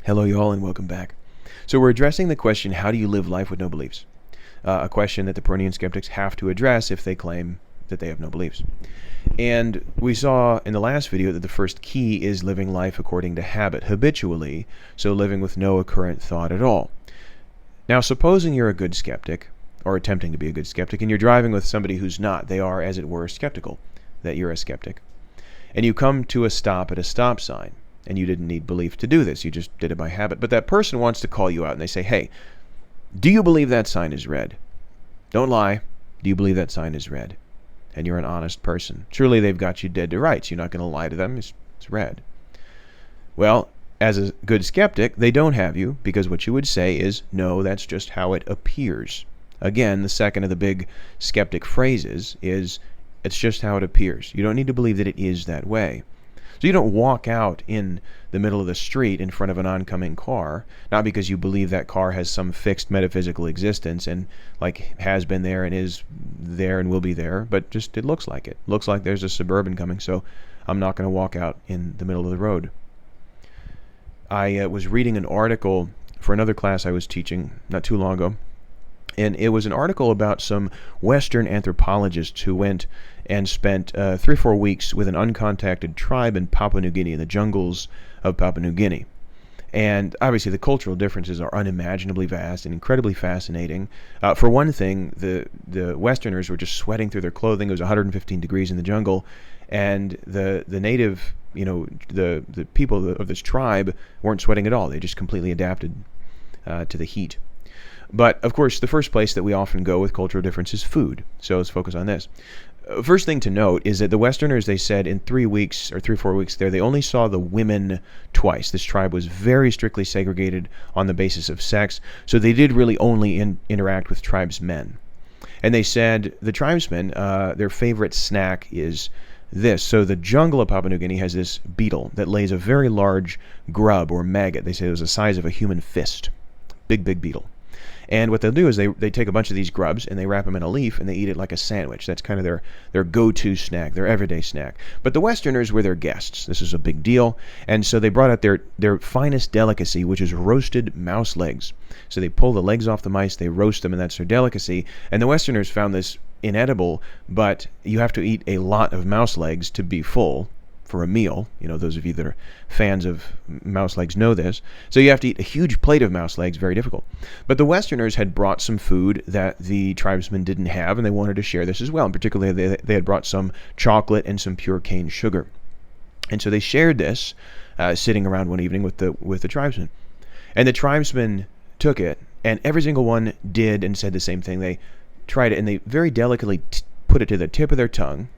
Hello, y'all, and welcome back. So we're addressing the question, how do you live life with no beliefs? A question that the Pyrrhonian Skeptics have to address if they claim that they have no beliefs. And we saw in the last video that the first key is living life according to habit, habitually, so living with no occurrent thought at all. Now, supposing you're a good skeptic, or attempting to be a good skeptic, and you're driving with somebody who's not, they are, as it were, skeptical that you're a skeptic, and you come to a stop at a stop sign, and you didn't need belief to do this, you just did it by habit, but that person wants to call you out, and they say, hey, do you believe that sign is red? Don't lie. Do you believe that sign is red? And you're an honest person. Surely they've got you dead to rights. You're not going to lie to them. It's red. Well, as a good skeptic, they don't have you, because what you would say is, no, that's just how it appears. Again, the second of the big skeptic phrases is, it's just how it appears. You don't need to believe that it is that way. So you don't walk out in the middle of the street in front of an oncoming car, not because you believe that car has some fixed metaphysical existence and like has been there and is there and will be there, but just it looks like it. Looks like there's a Suburban coming, so I'm not going to walk out in the middle of the road. I was reading an article for another class I was teaching not too long ago, and it was an article about some Western anthropologists who went and spent 3 or 4 weeks with an uncontacted tribe in Papua New Guinea, in the jungles of Papua New Guinea. And obviously the cultural differences are unimaginably vast and incredibly fascinating. For one thing, the Westerners were just sweating through their clothing. It was 115 degrees in the jungle, and the native, the people of this tribe weren't sweating at all. They just completely adapted to the heat. But, of course, the first place that we often go with cultural difference is food. So let's focus on this. First thing to note is that the Westerners, they said in 3 weeks or 3 or 4 weeks there, they only saw the women twice. This tribe was very strictly segregated on the basis of sex, so they did really only interact with tribesmen. And they said the tribesmen, their favorite snack is this. So the jungle of Papua New Guinea has this beetle that lays a very large grub or maggot. They say it was the size of a human fist. Big, big beetle. And what they'll do is they take a bunch of these grubs and they wrap them in a leaf and they eat it like a sandwich. That's kind of their go-to snack, their everyday snack. But the Westerners were their guests. This is a big deal. And so they brought out their finest delicacy, which is roasted mouse legs. So they pull the legs off the mice, they roast them, and that's their delicacy. And the Westerners found this inedible, but you have to eat a lot of mouse legs to be full for a meal. Those of you that are fans of mouse legs know this. So you have to eat a huge plate of mouse legs, very difficult. But the Westerners had brought some food that the tribesmen didn't have, and they wanted to share this as well. And particularly, they had brought some chocolate and some pure cane sugar. And so they shared this, sitting around one evening with the tribesmen. And the tribesmen took it, and every single one did and said the same thing. They tried it, and they very delicately put it to the tip of their tongue.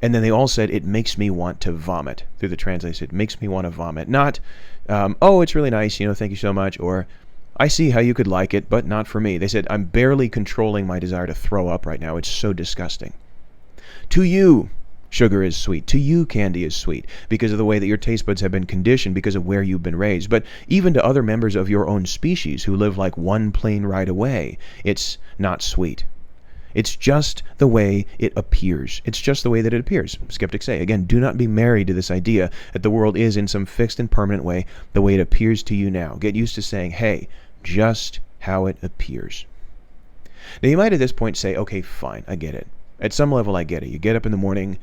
And then they all said, it makes me want to vomit. Through the translation, it makes me want to vomit. Not, oh, it's really nice, thank you so much. Or, I see how you could like it, but not for me. They said, I'm barely controlling my desire to throw up right now. It's so disgusting. To you, sugar is sweet. To you, candy is sweet. Because of the way that your taste buds have been conditioned, because of where you've been raised. But even to other members of your own species who live like one plane ride away, it's not sweet. It's just the way it appears. It's just the way that it appears. Skeptics say, again, do not be married to this idea that the world is in some fixed and permanent way the way it appears to you now. Get used to saying, hey, just how it appears. Now, you might at this point say, okay, fine, I get it. At some level, I get it. You get up in the morning,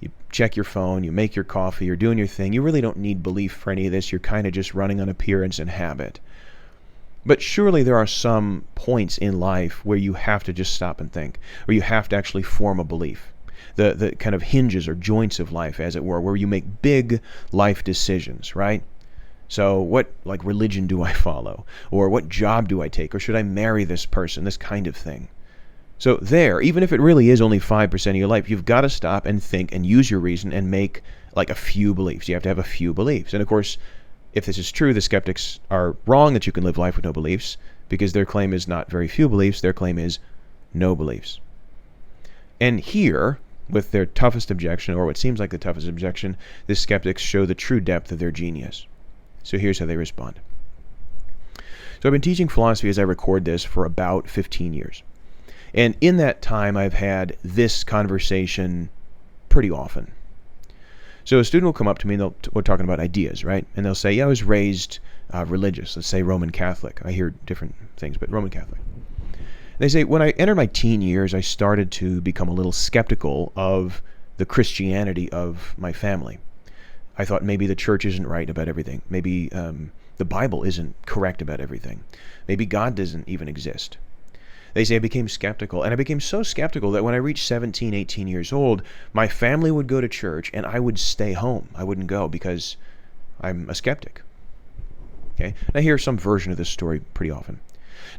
you check your phone, you make your coffee, you're doing your thing. You really don't need belief for any of this. You're kind of just running on appearance and habit. But surely there are some points in life where you have to just stop and think, or you have to actually form a belief. The kind of hinges or joints of life, as it were, where you make big life decisions, right? So what, like, religion do I follow? Or what job do I take? Or should I marry this person? This kind of thing. So there, even if it really is only 5% of your life, you've got to stop and think and use your reason and make like a few beliefs. You have to have a few beliefs. And of course, if this is true, the skeptics are wrong that you can live life with no beliefs, because their claim is not very few beliefs, their claim is no beliefs. And here, with their toughest objection, or what seems like the toughest objection, the skeptics show the true depth of their genius. So here's how they respond. So I've been teaching philosophy as I record this for about 15 years. And in that time, I've had this conversation pretty often. So a student will come up to me and we're talking about ideas, right? And they'll say, yeah, I was raised religious. Let's say Roman Catholic. I hear different things, but Roman Catholic. They say, when I entered my teen years, I started to become a little skeptical of the Christianity of my family. I thought maybe the church isn't right about everything. Maybe the Bible isn't correct about everything. Maybe God doesn't even exist. They say I became skeptical, and I became so skeptical that when I reached 17, 18 years old, my family would go to church and I would stay home. I wouldn't go because I'm a skeptic. Okay? And I hear some version of this story pretty often.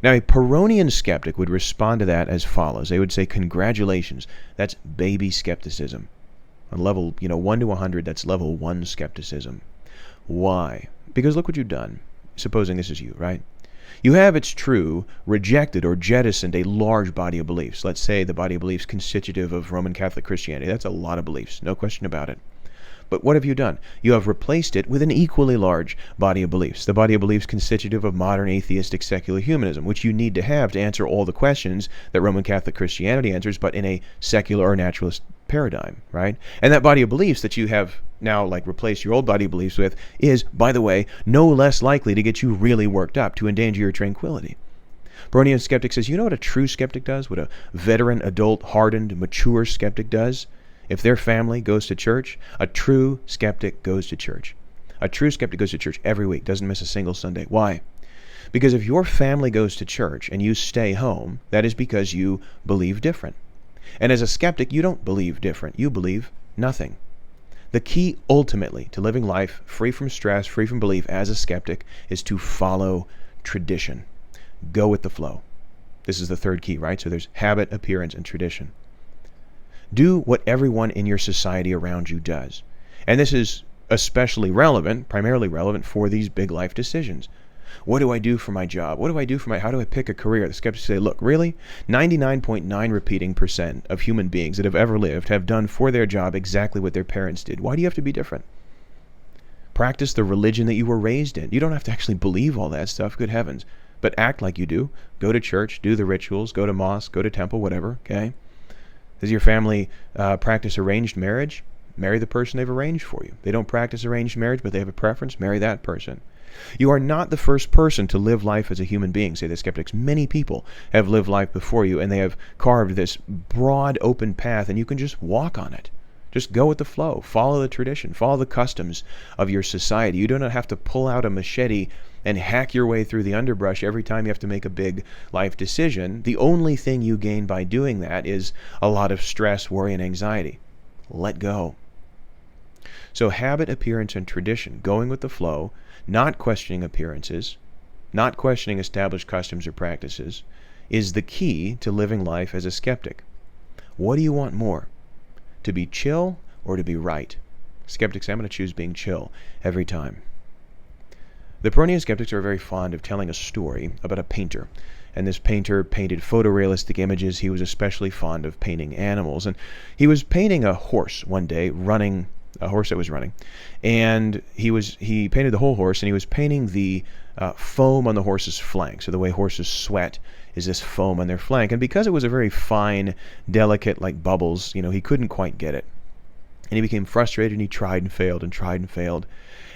Now, a Pyrrhonian skeptic would respond to that as follows. They would say, congratulations, that's baby skepticism. On level, 1 to 100, that's level 1 skepticism. Why? Because look what you've done. Supposing this is you, right? You have, it's true, rejected or jettisoned a large body of beliefs. Let's say the body of beliefs constitutive of Roman Catholic Christianity. That's a lot of beliefs, no question about it. But what have you done? You have replaced it with an equally large body of beliefs. The body of beliefs constitutive of modern atheistic secular humanism, which you need to have to answer all the questions that Roman Catholic Christianity answers, but in a secular or naturalist paradigm, right? And that body of beliefs that you have now replaced your old body of beliefs with is, by the way, no less likely to get you really worked up, to endanger your tranquility. Pyrrhonian Skeptic says, you know what a true skeptic does? What a veteran, adult, hardened, mature skeptic does? If their family goes to church, a true skeptic goes to church. A true skeptic goes to church every week, doesn't miss a single Sunday. Why? Because if your family goes to church and you stay home, that is because you believe different. And as a skeptic, you don't believe different. You believe nothing. The key, ultimately, to living life free from stress, free from belief as a skeptic is to follow tradition. Go with the flow. This is the third key, right? So there's habit, appearance, and tradition. Do what everyone in your society around you does. And this is especially relevant, primarily relevant for these big life decisions. What do I do for my job? What do I do for how do I pick a career? The skeptics say, look, really? 99.9 repeating % of human beings that have ever lived have done for their job exactly what their parents did. Why do you have to be different? Practice the religion that you were raised in. You don't have to actually believe all that stuff, good heavens. But act like you do. Go to church, do the rituals, go to mosque, go to temple, whatever, okay? Does your family practice arranged marriage? Marry the person they've arranged for you. They don't practice arranged marriage, but they have a preference. Marry that person. You are not the first person to live life as a human being, say the skeptics. Many people have lived life before you, and they have carved this broad, open path, and you can just walk on it. Just go with the flow. Follow the tradition. Follow the customs of your society. You do not have to pull out a machete and hack your way through the underbrush every time you have to make a big life decision. The only thing you gain by doing that is a lot of stress, worry, and anxiety. Let go. So habit, appearance, and tradition, going with the flow, not questioning appearances, not questioning established customs or practices, is the key to living life as a skeptic. What do you want more? To be chill or to be right? Skeptics, I'm going to choose being chill every time. The Pyrrhonian skeptics are very fond of telling a story about a painter. And this painter painted photorealistic images. He was especially fond of painting animals. And he was painting a horse one day, a horse that was running. And he painted the whole horse, and he was painting the foam on the horse's flank. So the way horses sweat is this foam on their flank. And because it was a very fine, delicate, like bubbles, he couldn't quite get it. And he became frustrated, and he tried and failed and tried and failed.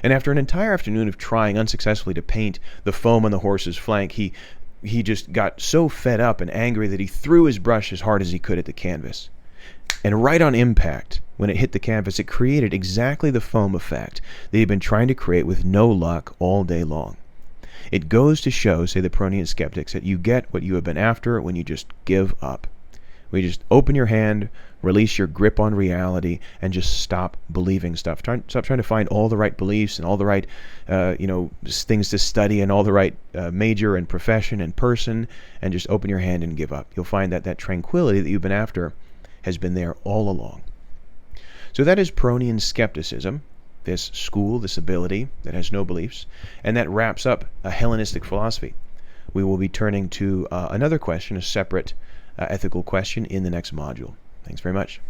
And after an entire afternoon of trying unsuccessfully to paint the foam on the horse's flank, he just got so fed up and angry that he threw his brush as hard as he could at the canvas. And right on impact, when it hit the canvas, it created exactly the foam effect that he'd been trying to create with no luck all day long. It goes to show, say the Pyrrhonian skeptics, that you get what you have been after when you just give up. When you just open your hand, release your grip on reality, and just stop believing stuff. Stop trying to find all the right beliefs and all the right things to study and all the right major and profession and person, and just open your hand and give up. You'll find that tranquility that you've been after has been there all along. So that is Pyrrhonian skepticism, this school, this ability that has no beliefs, and that wraps up a Hellenistic philosophy. We will be turning to another question, a separate ethical question in the next module. Thanks very much.